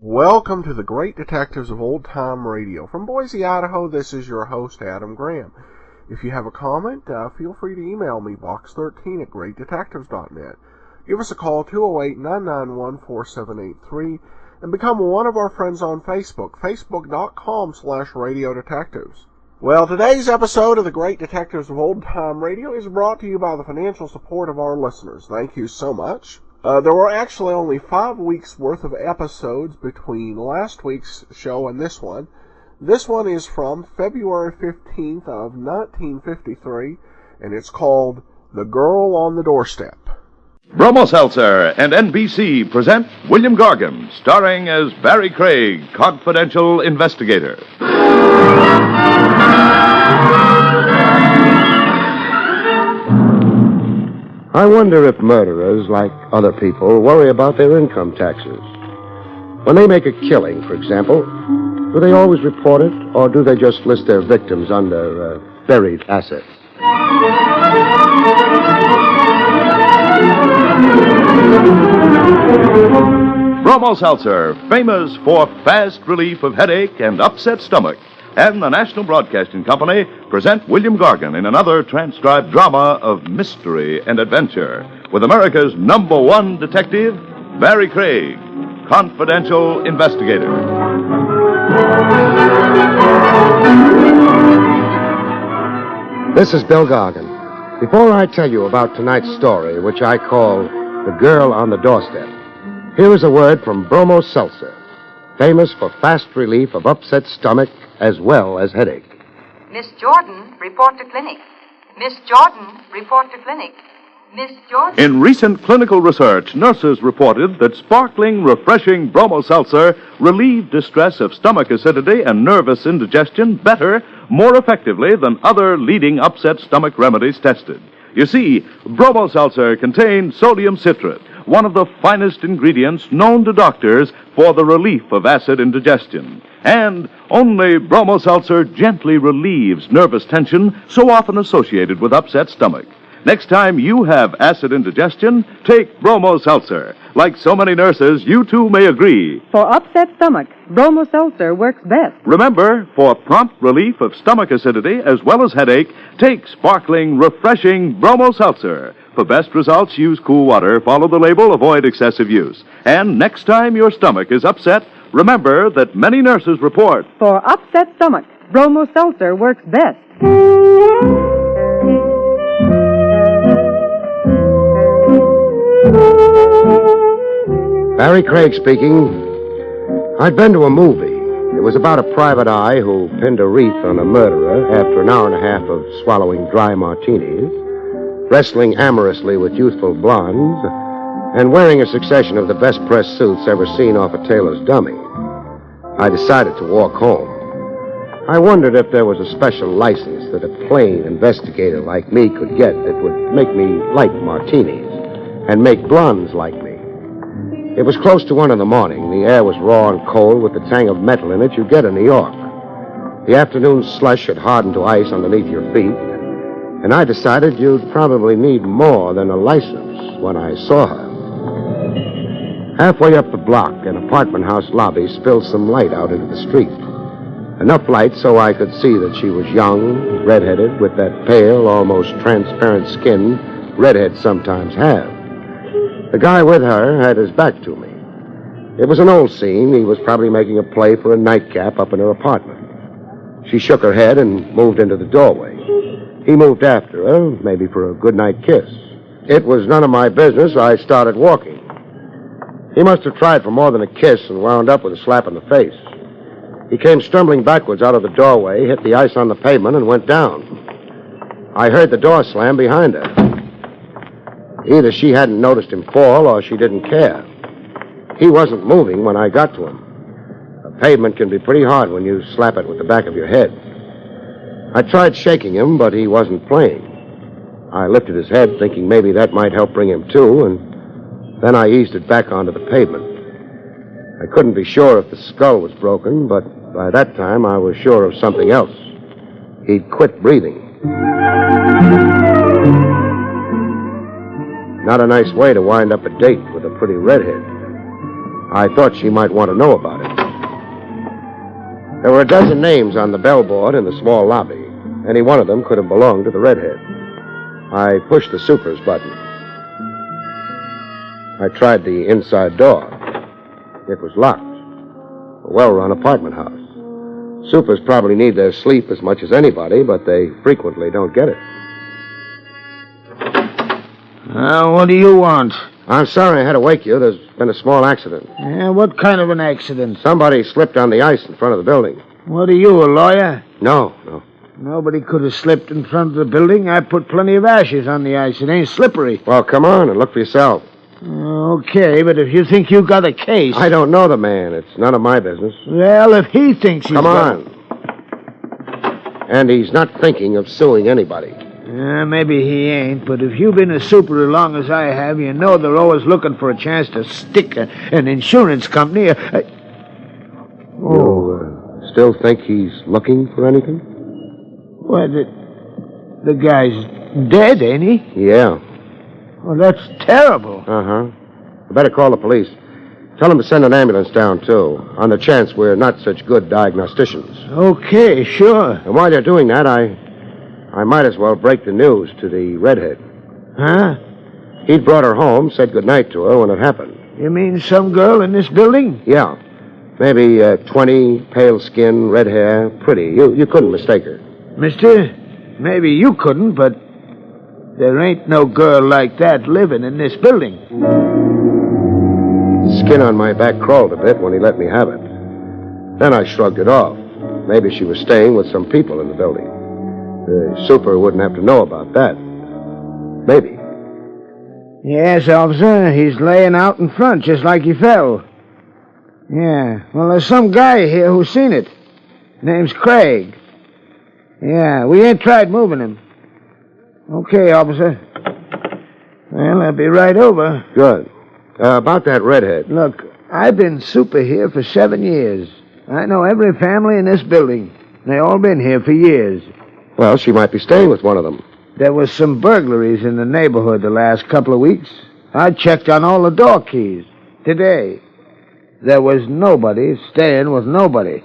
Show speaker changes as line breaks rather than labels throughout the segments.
Welcome to the Great Detectives of Old Time Radio. From Boise, Idaho, this is your host, Adam Graham. If you have a comment, feel free to email me, box13@greatdetectives.net. Give us a call, 208-991-4783, and become one of our friends on Facebook, facebook.com/Radio Detectives. Well, today's episode of the Great Detectives of Old Time Radio is brought to you by the financial support of our listeners. Thank you so much. There were actually only 5 weeks worth of episodes between last week's show and this one. This one is from February 15th of 1953, and it's called The Girl on the Doorstep.
Bromo Seltzer and NBC present William Gargan, starring as Barrie Craig, confidential investigator.
I wonder if murderers, like other people, worry about their income taxes. When they make a killing, for example, do they always report it, or do they just list their victims under buried assets?
Bromo Seltzer, famous for fast relief of headache and upset stomach, and the National Broadcasting Company present William Gargan in another transcribed drama of mystery and adventure with America's #1 detective, Barrie Craig, confidential investigator.
This is Bill Gargan. Before I tell you about tonight's story, which I call The Girl on the Doorstep, here is a word from Bromo Seltzer, famous for fast relief of upset stomach as well as headache.
Miss Jordan, report to clinic. Miss Jordan, report to clinic. Miss Jordan...
In recent clinical research, nurses reported that sparkling, refreshing Bromo Seltzer relieved distress of stomach acidity and nervous indigestion better, more effectively than other leading upset stomach remedies tested. You see, Bromo Seltzer contained sodium citrate, one of the finest ingredients known to doctors for the relief of acid indigestion. And only Bromo Seltzer gently relieves nervous tension so often associated with upset stomach. Next time you have acid indigestion, take Bromo Seltzer. Like so many nurses, you too may agree.
For upset stomach, Bromo Seltzer works best.
Remember, for prompt relief of stomach acidity as well as headache, take sparkling, refreshing Bromo Seltzer. For best results, use cool water, follow the label, avoid excessive use. And next time your stomach is upset, remember that many nurses report.
For upset stomach, Bromo Seltzer works best.
Barrie Craig speaking. I'd been to a movie. It was about a private eye who pinned a wreath on a murderer after an hour and a half of swallowing dry martinis, wrestling amorously with youthful blondes, and wearing a succession of the best pressed suits ever seen off a tailor's dummy. I decided to walk home. I wondered if there was a special license that a plain investigator like me could get that would make me like martinis and make blondes like me. It was close to 1 in the morning. The air was raw and cold with the tang of metal in it you get in New York. The afternoon slush had hardened to ice underneath your feet, and I decided you'd probably need more than a license when I saw her. Halfway up the block, an apartment house lobby spilled some light out into the street. Enough light so I could see that she was young, redheaded, with that pale, almost transparent skin redheads sometimes have. The guy with her had his back to me. It was an old scene. He was probably making a play for a nightcap up in her apartment. She shook her head and moved into the doorway. He moved after her, maybe for a goodnight kiss. It was none of my business. I started walking. He must have tried for more than a kiss and wound up with a slap in the face. He came stumbling backwards out of the doorway, hit the ice on the pavement, and went down. I heard the door slam behind her. Either she hadn't noticed him fall or she didn't care. He wasn't moving when I got to him. A Pavement can be pretty hard when you slap it with the back of your head. I tried shaking him, but he wasn't playing. I lifted his head, thinking maybe that might help bring him to, and then I eased it back onto the pavement. I couldn't be sure if the skull was broken, but by that time I was sure of something else. He'd quit breathing. Not a nice way to wind up a date with a pretty redhead. I thought she might want to know about it. There were a dozen names on the bellboard in the small lobby. Any one of them could have belonged to the redhead. I pushed the super's button. I tried the inside door. It was locked. A well-run apartment house. Supers probably need their sleep as much as anybody, but they frequently don't get it.
What do you want?
I'm sorry I had to wake you. There's been a small accident.
Yeah, what kind of an accident?
Somebody slipped on the ice in front of the building.
What are you, a lawyer?
No.
Nobody could have slipped in front of the building. I put plenty of ashes on the ice. It ain't slippery.
Well, come on and look for yourself.
Okay, but if you think you got a case...
I don't know the man. It's none of my business.
Well, if he thinks he's
Come on. And he's not thinking of suing anybody.
Maybe he ain't, but if you've been a super as long as I have, you know they're always looking for a chance to stick an insurance company.
You still think he's looking for anything?
Well, the guy's dead, ain't he?
Yeah.
Well, that's terrible.
Uh-huh. You better call the police. Tell them to send an ambulance down, too, on the chance we're not such good diagnosticians.
Okay, sure.
And while you're doing that, I might as well break the news to the redhead.
Huh?
He'd brought her home, said goodnight to her when it happened.
You mean some girl in this building?
Yeah. Maybe 20, pale skin, red hair, pretty. You couldn't mistake her.
Mister, maybe you couldn't, but there ain't no girl like that living in this building.
The skin on my back crawled a bit when he let me have it. Then I shrugged it off. Maybe she was staying with some people in the building. The super wouldn't have to know about that. Maybe.
Yes, officer. He's laying out in front, just like he fell. Yeah. Well, there's some guy here who's seen it. Name's Craig. Yeah, we ain't tried moving him. Okay, officer. Well, I'll be right over.
Good. About that redhead.
Look, I've been super here for 7 years. I know every family in this building. They all been here for years.
Well, she might be staying with one of them.
There was some burglaries in the neighborhood the last couple of weeks. I checked on all the door keys. Today, there was nobody staying with nobody.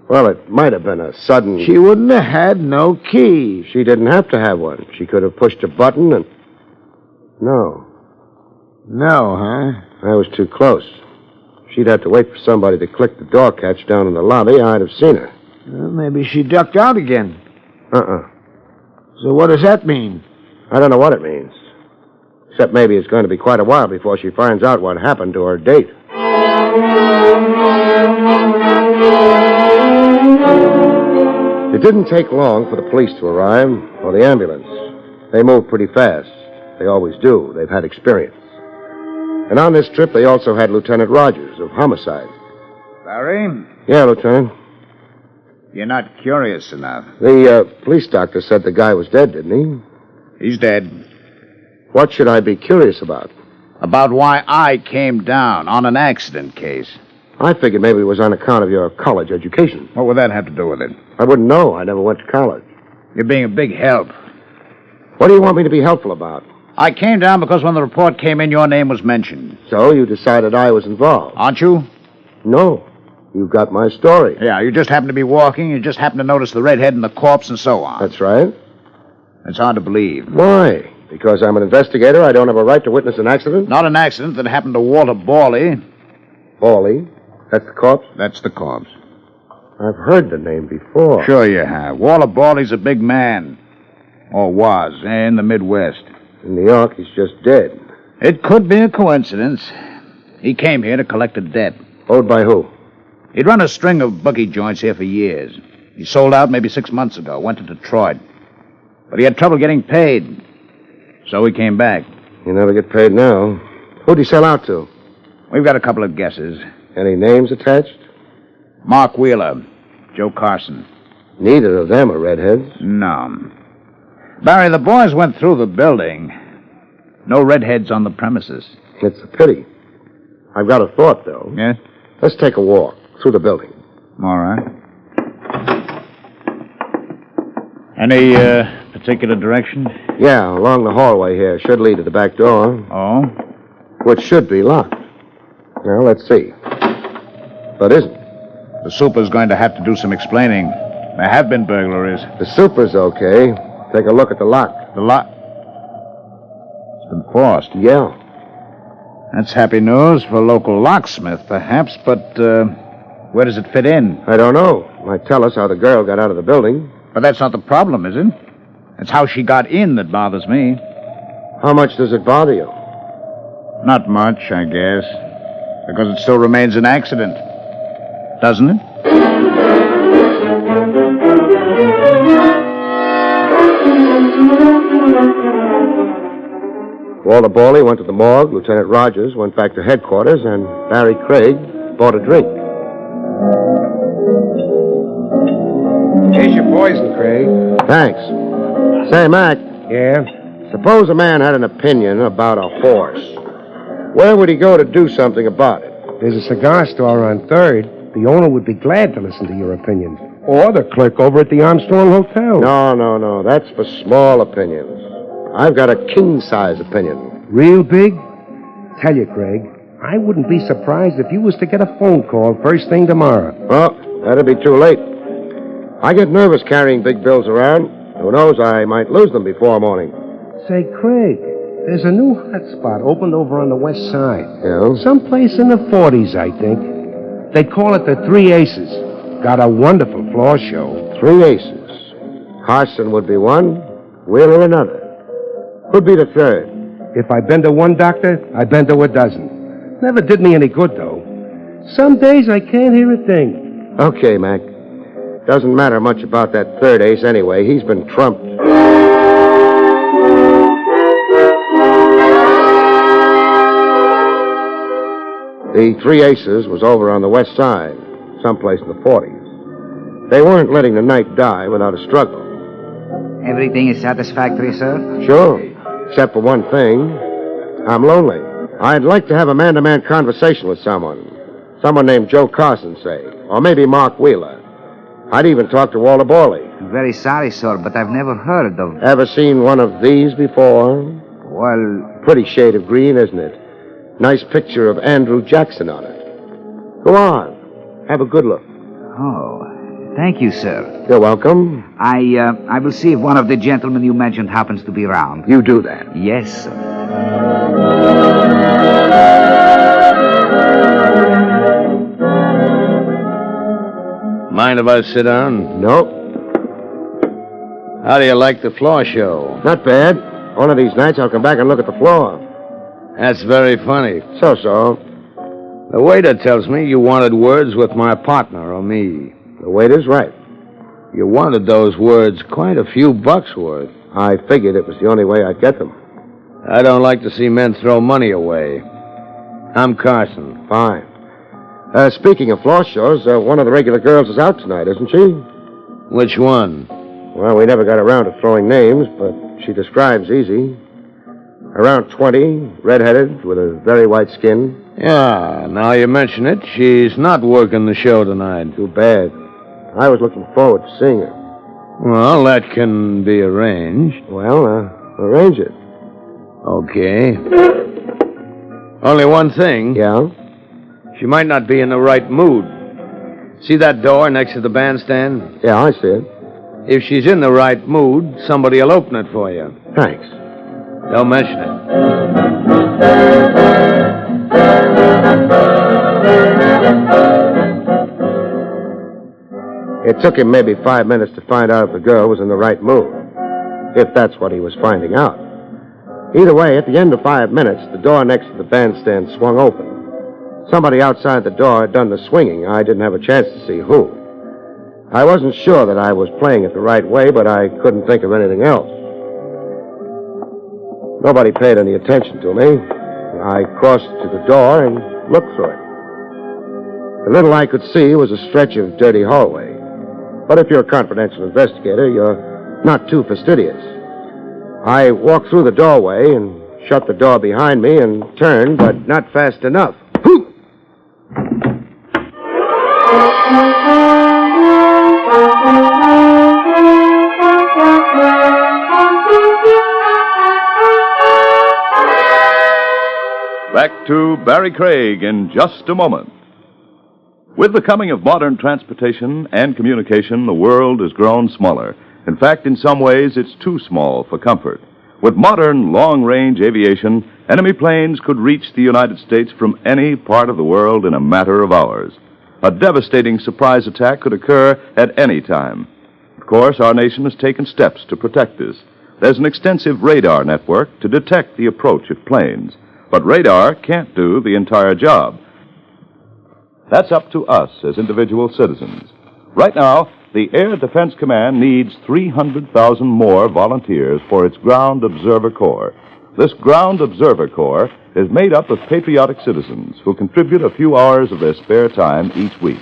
Well, it might have been a sudden...
She wouldn't have had no key.
She didn't have to have one. She could have pushed a button and... No.
No, huh?
I was too close. She'd have to wait for somebody to click the door catch down in the lobby. I'd have seen her.
Well, maybe she ducked out again.
Uh-uh.
So what does that mean?
I don't know what it means. Except maybe it's going to be quite a while before she finds out what happened to her date. It didn't take long for the police to arrive, or the ambulance. They moved pretty fast. They always do. They've had experience. And on this trip, they also had Lieutenant Rogers of Homicide.
Barrie?
Yeah, Lieutenant.
You're not curious enough.
The police doctor said the guy was dead, didn't
he? He's dead.
What should I be curious about?
About why I came down on an accident case.
I figured maybe it was on account of your college education.
What would that have to do with it?
I wouldn't know. I never went to college.
You're being a big help.
What do you want me to be helpful about?
I came down because when the report came in, your name was mentioned.
So you decided I was involved?
Aren't you?
No. You got my story.
Yeah, you just happened to be walking, you just happened to notice the redhead and the corpse and so on.
That's right.
It's hard to believe.
Why? Because I'm an investigator, I don't have a right to witness an accident?
Not an accident that happened to Walter Barrie.
Barrie? That's the corpse?
That's the corpse.
I've heard the name before.
Sure you have. Walter Barley's a big man. Or was, in the Midwest.
In New York, he's just dead.
It could be a coincidence. He came here to collect a debt.
Owed by who?
He'd run a string of bookie joints here for years. He sold out maybe 6 months ago, went to Detroit. But he had trouble getting paid. So he came back.
You never get paid now. Who'd he sell out to?
We've got a couple of guesses.
Any names attached?
Mark Wheeler, Joe Carson.
Neither of them are redheads.
No. Barry, the boys went through the building. No redheads on the premises.
It's a pity. I've got a thought, though.
Yes?
Let's take a walk through the building.
All right. Any particular direction?
Yeah, along the hallway here. Should lead to the back door.
Oh?
Which should be locked. Well, let's see. But isn't.
The super's going to have to do some explaining. There have been burglaries.
The super's okay. Take a look at the lock.
The lock? It's been forced.
Yeah.
That's happy news for a local locksmith, perhaps, but where does it fit in?
I don't know. Might tell us how the girl got out of the building.
But that's not the problem, is it? It's how she got in that bothers me.
How much does it bother you?
Not much, I guess. Because it still remains an accident. Doesn't it?
Walter Barrie went to the morgue. Lieutenant Rogers went back to headquarters, and Barry Craig bought a drink.
Here's your poison, Craig.
Thanks. Say, Mac,
Yeah?
suppose a man had an opinion about a horse. Where would he go to do something about it?
There's a cigar store on 3rd. The owner would be glad to listen to your opinions. Or the clerk over at the Armstrong Hotel.
No. That's for small opinions. I've got a king-size opinion.
Real big? Tell you, Craig, I wouldn't be surprised if you was to get a phone call first thing tomorrow.
Well, that'd be too late. I get nervous carrying big bills around. Who knows, I might lose them before morning.
Say, Craig, there's a new hot spot opened over on the west side.
Yeah?
Someplace in the 40s, I think. They call it the Three Aces. Got a wonderful floor show.
3 aces. Carson would be one, Wheeler another. Could be the third.
If I've been to one doctor, I've been to a dozen. Never did me any good, though. Some days I can't hear a thing.
Okay, Mac. Doesn't matter much about that third ace anyway. He's been trumped. The 3 aces was over on the west side, someplace in the 40s. They weren't letting the night die without a struggle.
Everything is satisfactory, sir?
Sure, except for one thing. I'm lonely. I'd like to have a man-to-man conversation with someone. Someone named Joe Carson, say. Or maybe Mark Wheeler. I'd even talk to Walter Barrie.
Very sorry, sir, but I've never heard of...
Ever seen one of these before?
Well...
Pretty shade of green, isn't it? Nice picture of Andrew Jackson on it. Go on. Have a good look.
Oh, thank you, sir.
You're welcome.
I will see if one of the gentlemen you mentioned happens to be around.
You do that.
Yes, sir.
Mind if I sit down?
Nope.
How do you like the floor show?
Not bad. One of these nights I'll come back and look at the floor.
That's very funny.
So.
The waiter tells me you wanted words with my partner or me.
The waiter's right.
You wanted those words quite a few bucks worth.
I figured it was the only way I'd get them.
I don't like to see men throw money away. I'm Carson.
Fine. Speaking of floor shows, one of the regular girls is out tonight, isn't she?
Which one?
Well, we never got around to throwing names, but she describes easy. Around 20, redheaded, with a very white skin.
Yeah, now you mention it, she's not working the show tonight.
Too bad. I was looking forward to seeing her.
Well, that can be arranged.
Well, arrange it.
Okay. Only one thing.
Yeah?
She might not be in the right mood. See that door next to the bandstand?
Yeah, I see it.
If she's in the right mood, somebody will open it for you.
Thanks.
Don't mention it.
It took him maybe 5 minutes to find out if the girl was in the right mood. If that's what he was finding out. Either way, at the end of 5 minutes, the door next to the bandstand swung open. Somebody outside the door had done the swinging. I didn't have a chance to see who. I wasn't sure that I was playing it the right way, but I couldn't think of anything else. Nobody paid any attention to me. I crossed to the door and looked through it. The little I could see was a stretch of dirty hallway. But if you're a confidential investigator, you're not too fastidious. I walked through the doorway and shut the door behind me and turned, but not fast enough. Whew!
Back to Barrie Craig in just a moment. With the coming of modern transportation and communication, the world has grown smaller. In fact, in some ways, it's too small for comfort. With modern long-range aviation, enemy planes could reach the United States from any part of the world in a matter of hours. A devastating surprise attack could occur at any time. Of course, our nation has taken steps to protect this. There's an extensive radar network to detect the approach of planes. But radar can't do the entire job. That's up to us as individual citizens. Right now, the Air Defense Command needs 300,000 more volunteers for its Ground Observer Corps. This Ground Observer Corps is made up of patriotic citizens who contribute a few hours of their spare time each week.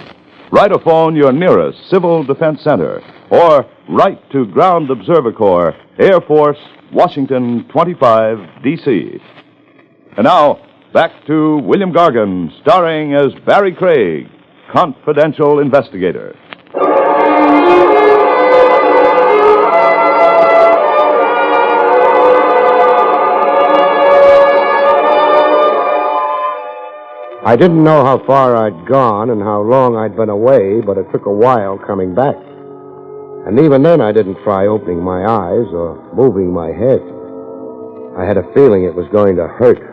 Write or phone your nearest Civil Defense Center or write to Ground Observer Corps, Air Force, Washington 25, D.C. And now, back to William Gargan, starring as Barrie Craig, confidential investigator.
I didn't know how far I'd gone and how long I'd been away, but it took a while coming back. And even then, I didn't try opening my eyes or moving my head. I had a feeling it was going to hurt.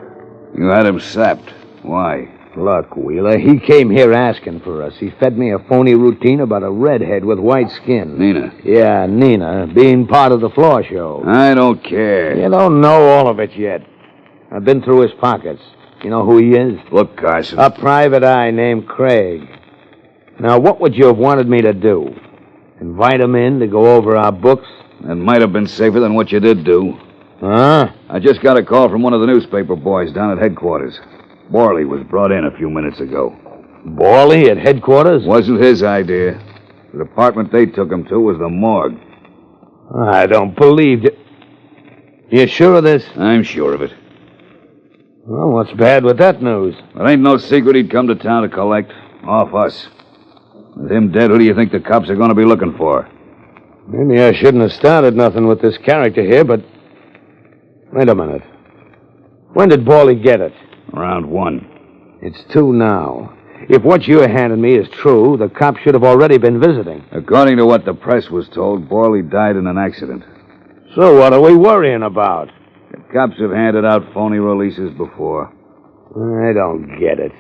You had him sapped. Why?
Look, Wheeler, he came here asking for us. He fed me a phony routine about a redhead with white skin.
Nina.
Yeah, Nina, being part of the floor show.
I don't care.
You don't know all of it yet. I've been through his pockets. You know who he is?
Look, Carson.
A private eye named Craig. Now, what would you have wanted me to do? Invite him in to go over our books?
That might have been safer than what you did do.
Huh?
I just got a call from one of the newspaper boys down at headquarters. Barrie was brought in a few minutes ago.
Barrie at headquarters?
Wasn't his idea. The department they took him to was the morgue.
I don't believe it. You sure of this?
I'm sure of it.
Well, what's bad with that news?
It ain't no secret he'd come to town to collect. Off us. With him dead, who do you think the cops are going to be looking for?
Maybe I shouldn't have started nothing with this character here, but... Wait a minute. When did Barrie get it?
Around 1.
It's 2 now. If what you're handing me is true, the cops should have already been visiting.
According to what the press was told, Barrie died in an accident.
So what are we worrying about?
The cops have handed out phony releases before.
I don't get it.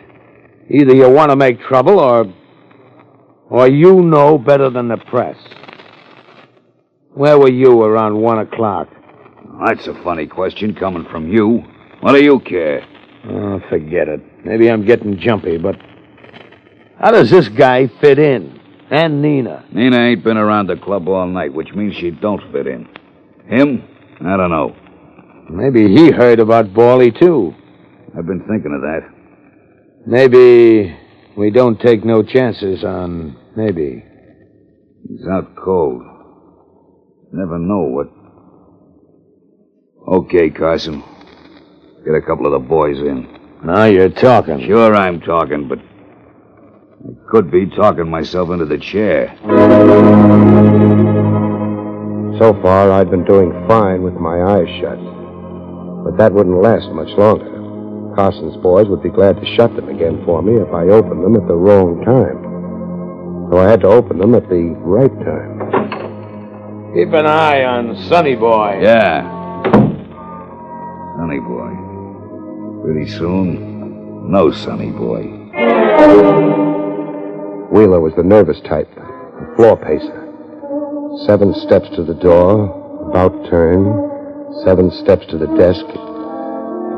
Either you want to make trouble, or you know better than the press. Where were you around 1 o'clock?
That's a funny question coming from you. What do you care?
Oh, forget it. Maybe I'm getting jumpy, but... How does this guy fit in? And Nina?
Nina ain't been around the club all night, which means she don't fit in. Him? I don't know.
Maybe he heard about Barrie, too.
I've been thinking of that.
Maybe we don't take no chances on maybe.
He's out cold. Never know what... Okay, Carson. Get a couple of the boys in.
Now you're talking.
Sure I'm talking, but I could be talking myself into the chair.
So far, I'd been doing fine with my eyes shut. But that wouldn't last much longer. Carson's boys would be glad to shut them again for me if I opened them at the wrong time. So I had to open them at the right time.
Keep an eye on Sonny Boy.
Yeah. Sonny Boy. Pretty soon, no Sonny Boy.
Wheeler was the nervous type, a floor pacer. 7 steps to the door, about turn. 7 steps to the desk,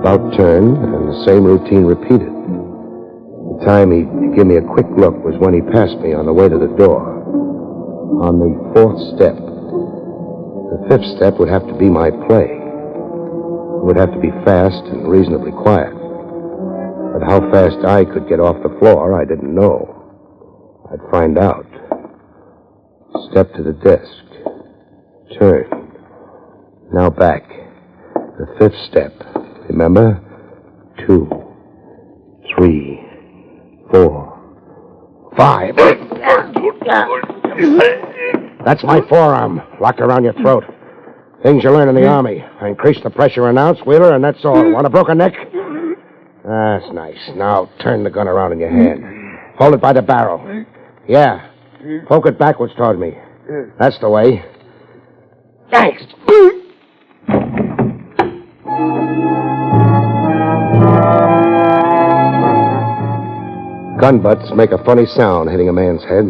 about turn, and the same routine repeated. The time he'd give me a quick look was when he passed me on the way to the door. On the 4th step. The 5th step would have to be my play. It would have to be fast and reasonably quiet. But how fast I could get off the floor, I didn't know. I'd find out. Step to the desk. Turn. Now back. The 5th step. Remember? 2, 3, 4, 5. That's my forearm, locked around your throat. Things you learn in the Army. I increase the pressure an ounce, Wheeler, and that's all. Want a broken neck? That's nice. Now turn the gun around in your hand. Hold it by the barrel. Yeah. Poke it backwards toward me. That's the way. Thanks. Gun butts make a funny sound hitting a man's head.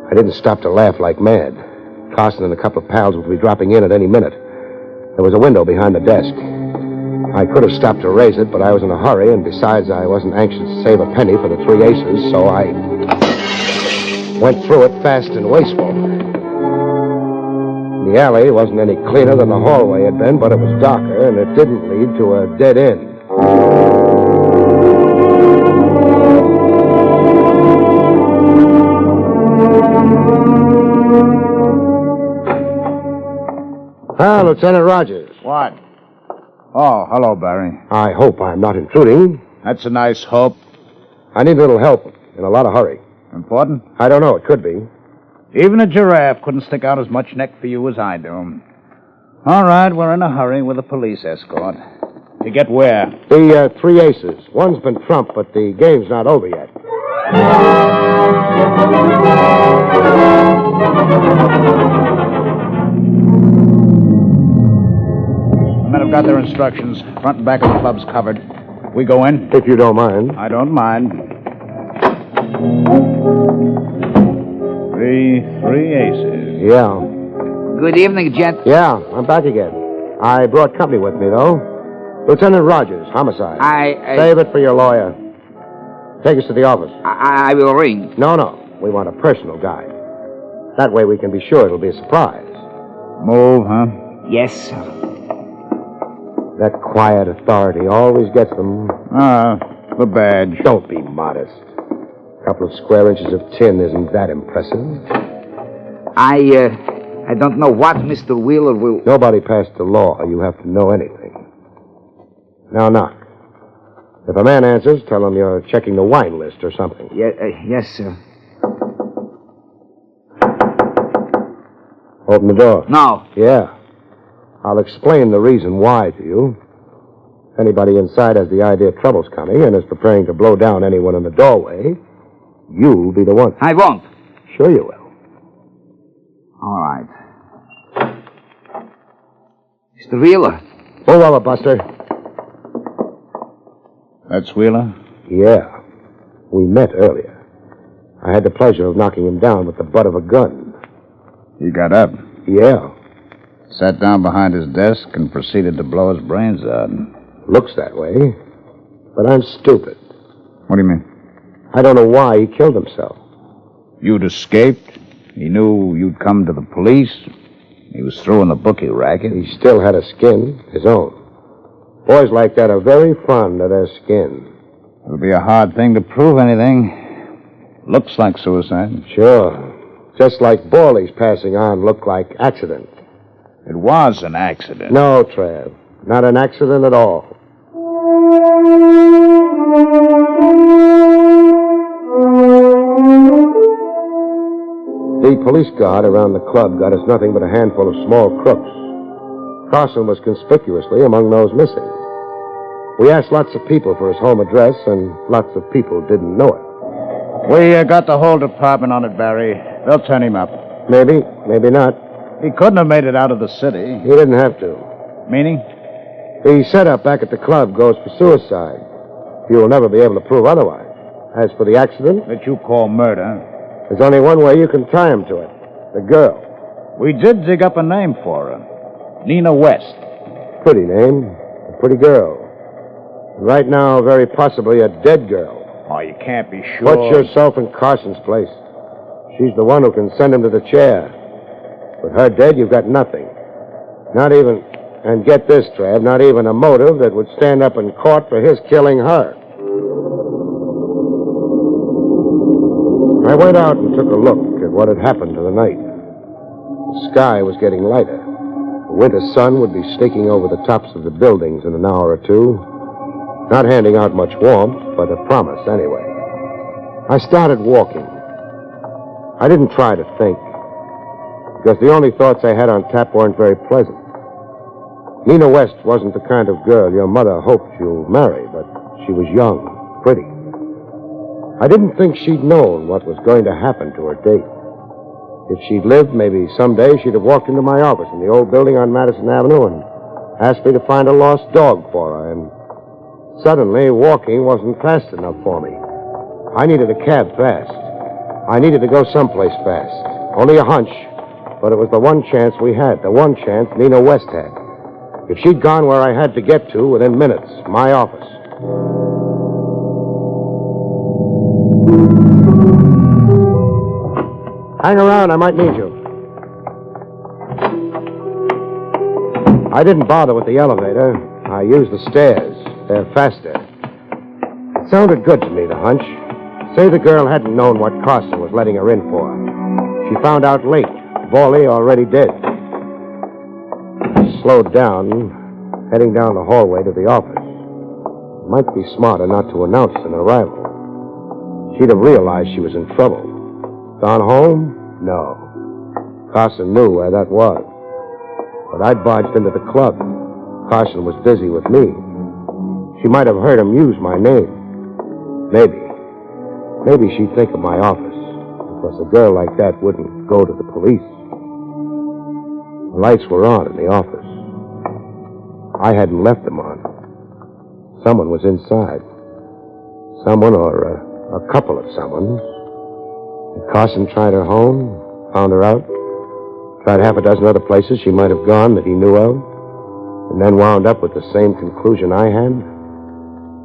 I didn't stop to laugh like mad. Carson and a couple of pals would be dropping in at any minute. There was a window behind the desk. I could have stopped to raise it, but I was in a hurry, and besides, I wasn't anxious to save a penny for the 3 aces, so I went through it fast and wasteful. The alley wasn't any cleaner than the hallway had been, but it was darker, and it didn't lead to a dead end. Ah, Lieutenant Rogers.
What? Oh, hello, Barrie.
I hope I'm not intruding.
That's a nice hope.
I need a little help in a lot of hurry.
Important?
I don't know. It could be.
Even a giraffe couldn't stick out as much neck for you as I do. All right, we're in a hurry with a police escort. To get where?
The 3 aces. One's been trumped, but the game's not over yet.
The men have got their instructions. Front and back of the club's covered. We go in?
If you don't mind.
I don't mind. 3 aces.
Yeah.
Good evening, gent.
Yeah, I'm back again. I brought company with me, though. Lieutenant Rogers, homicide. Save it for your lawyer. Take us to the office.
I will ring.
No. We want a personal guide. That way we can be sure it'll be a surprise.
Move, huh?
Yes, sir.
That quiet authority always gets them.
The badge.
Don't be modest. A couple of square inches of tin isn't that impressive.
I don't know what Mr. Wheeler will...
Nobody passed the law. You have to know anything. Now knock. If a man answers, tell him you're checking the wine list or something.
Yes, sir.
Open the door.
No.
Yeah. I'll explain the reason why to you. If anybody inside has the idea trouble's coming and is preparing to blow down anyone in the doorway, you'll be the one.
I won't.
Sure you will.
All right. Mr. Wheeler.
Move over, Buster.
That's Wheeler?
Yeah. We met earlier. I had the pleasure of knocking him down with the butt of a gun.
He got up?
Yeah.
Sat down behind his desk and proceeded to blow his brains out.
Looks that way. But I'm stupid.
What do you mean?
I don't know why he killed himself.
You'd escaped? He knew you'd come to the police? He was through in the bookie racket?
He still had a skin, his own. Boys like that are very fond of their skin.
It'll be a hard thing to prove anything. Looks like suicide.
Sure. Just like Borley's passing on looked like accident.
It was an accident.
No, Trav. Not an accident at all. The police guard around the club got us nothing but a handful of small crooks. Carson was conspicuously among those missing. We asked lots of people for his home address, and lots of people didn't know it.
We got the whole department on it, Barrie. They'll turn him up.
Maybe, maybe not.
He couldn't have made it out of the city.
He didn't have to.
Meaning?
The setup back at the club goes for suicide. You'll never be able to prove otherwise. As for the accident...
That you call murder.
There's only one way you can tie him to it. The girl.
We did dig up a name for her. Nina West.
Pretty name. A pretty girl. And right now, very possibly a dead girl.
Oh, you can't be sure.
Put yourself in Carson's place. She's the one who can send him to the chair. With her dead, you've got nothing. Not even, and get this, Trav, not even a motive that would stand up in court for his killing her. I went out and took a look at what had happened to the night. The sky was getting lighter. The winter sun would be sneaking over the tops of the buildings in an hour or two, not handing out much warmth, but a promise anyway. I started walking. I didn't try to think, because the only thoughts I had on tap weren't very pleasant. Nina West wasn't the kind of girl your mother hoped you'd marry, but she was young, pretty. I didn't think she'd known what was going to happen to her date. If she'd lived, maybe someday she'd have walked into my office in the old building on Madison Avenue and asked me to find a lost dog for her, and suddenly walking wasn't fast enough for me. I needed a cab fast. I needed to go someplace fast. Only a hunch, but it was the one chance we had, the one chance Nina West had. If she'd gone where I had to get to within minutes, my office. Hang around, I might need you. I didn't bother with the elevator. I used the stairs. They're faster. It sounded good to me, the hunch. Say the girl hadn't known what Carson was letting her in for. She found out late. Barrie already dead. I slowed down, heading down the hallway to the office. It might be smarter not to announce an arrival. She'd have realized she was in trouble. Gone home? No. Carson knew where that was. But I'd barged into the club. Carson was busy with me. She might have heard him use my name. Maybe she'd think of my office, because a girl like that wouldn't go to the police. The lights were on in the office. I hadn't left them on. Someone was inside. Someone or a couple of someones. Had Carson tried her home, found her out, tried half a dozen other places she might have gone that he knew of, and then wound up with the same conclusion I had?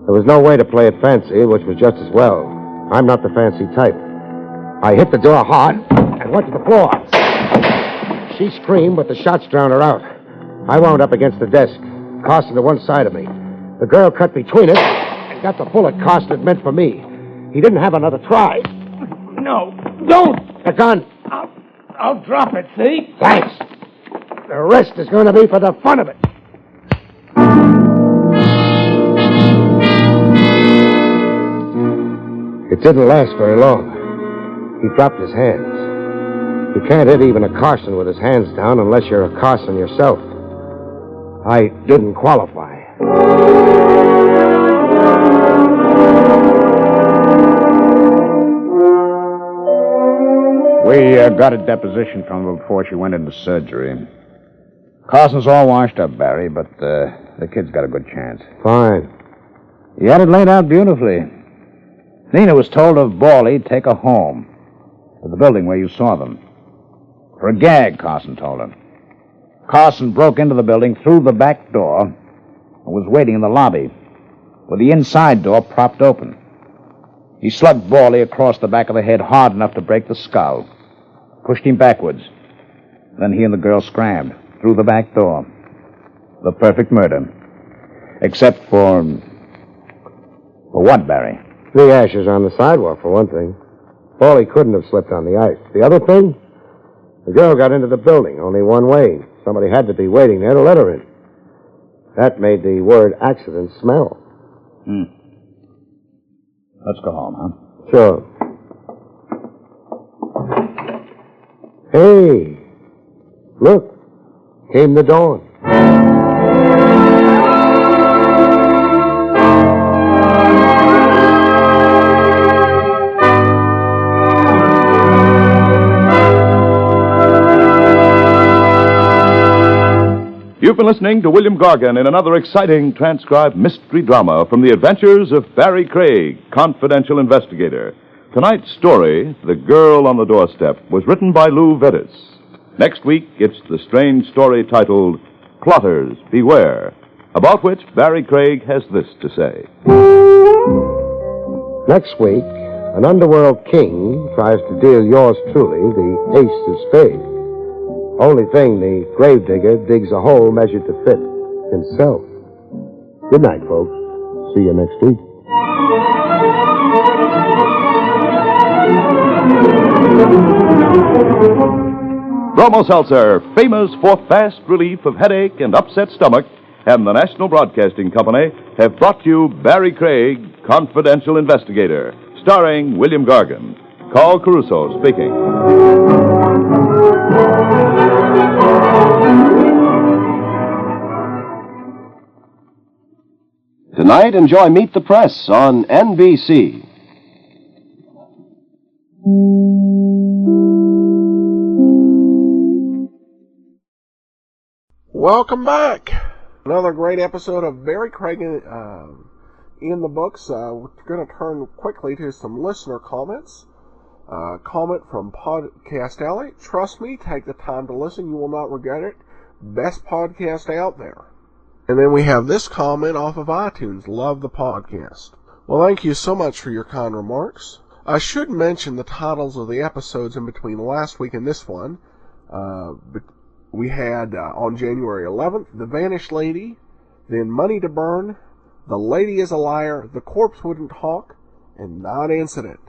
There was no way to play it fancy, which was just as well. I'm not the fancy type. I hit the door hard and went to the floor. She screamed, but the shots drowned her out. I wound up against the desk, Carson to one side of me. The girl cut between us and got the bullet Carson had meant for me. He didn't have another try.
No, don't!
The gun.
I'll drop it, see?
Thanks. The rest is going to be for the fun of it. It didn't last very long. He dropped his hands. You can't hit even a Carson with his hands down unless you're a Carson yourself. I didn't qualify.
We got a deposition from her before she went into surgery. Carson's all washed up, Barrie, but the kid's got a good chance.
Fine.
He had it laid out beautifully. Nina was told of Barrie take her home to the building where you saw them. For a gag, Carson told her. Carson broke into the building through the back door and was waiting in the lobby with the inside door propped open. He slugged Barrie across the back of the head hard enough to break the skull, pushed him backwards. Then he and the girl scrammed through the back door. The perfect murder. Except for what, Barrie?
The ashes on the sidewalk, for one thing. Barrie couldn't have slipped on the ice. The other thing? The girl got into the building only one way. Somebody had to be waiting there to let her in. That made the word accident smell.
Let's go home, huh?
Sure. Hey, look, came the dawn.
You've been listening to William Gargan in another exciting transcribed mystery drama from the adventures of Barrie Craig, confidential investigator. Tonight's story, The Girl on the Doorstep, was written by Lou Vettis. Next week, it's the strange story titled Plotters Beware, about which Barrie Craig has this to say.
Next week, an underworld king tries to deal yours truly the ace of spades. Only thing, the gravedigger digs a hole measured to fit himself. Good night, folks. See you next week.
Bromo Seltzer, famous for fast relief of headache and upset stomach, and the National Broadcasting Company have brought you Barrie Craig, Confidential Investigator, starring William Gargan. Carl Caruso speaking.
Tonight, enjoy Meet the Press on NBC.
Welcome back. Another great episode of Barrie Craig in the books. We're going to turn quickly to some listener comments. Comment from Podcast Alley. Trust me, take the time to listen. You will not regret it. Best podcast out there. And then we have this comment off of iTunes. Love the podcast. Well, thank you so much for your kind remarks. I should mention the titles of the episodes in between last week and this one. We had on January 11th, The Vanished Lady, then Money to Burn, The Lady is a Liar, The Corpse Wouldn't Talk, and Non-Incident.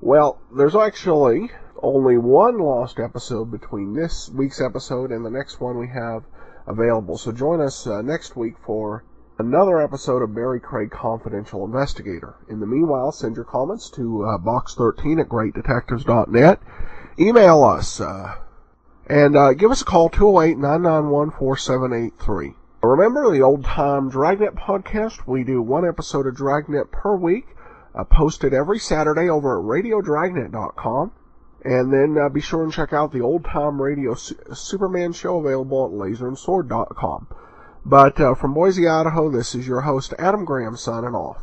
Well, there's actually only one lost episode between this week's episode and the next one we have available. So join us next week for another episode of Barrie Craig Confidential Investigator. In the meanwhile, send your comments to box13 at greatdetectives.net. Email us and give us a call, 208-991-4783. Remember the old-time Dragnet podcast? We do one episode of Dragnet per week, posted every Saturday over at radiodragnet.com. And then be sure and check out the old-time radio Superman show available at laserandsword.com. But from Boise, Idaho, this is your host, Adam Graham, signing off.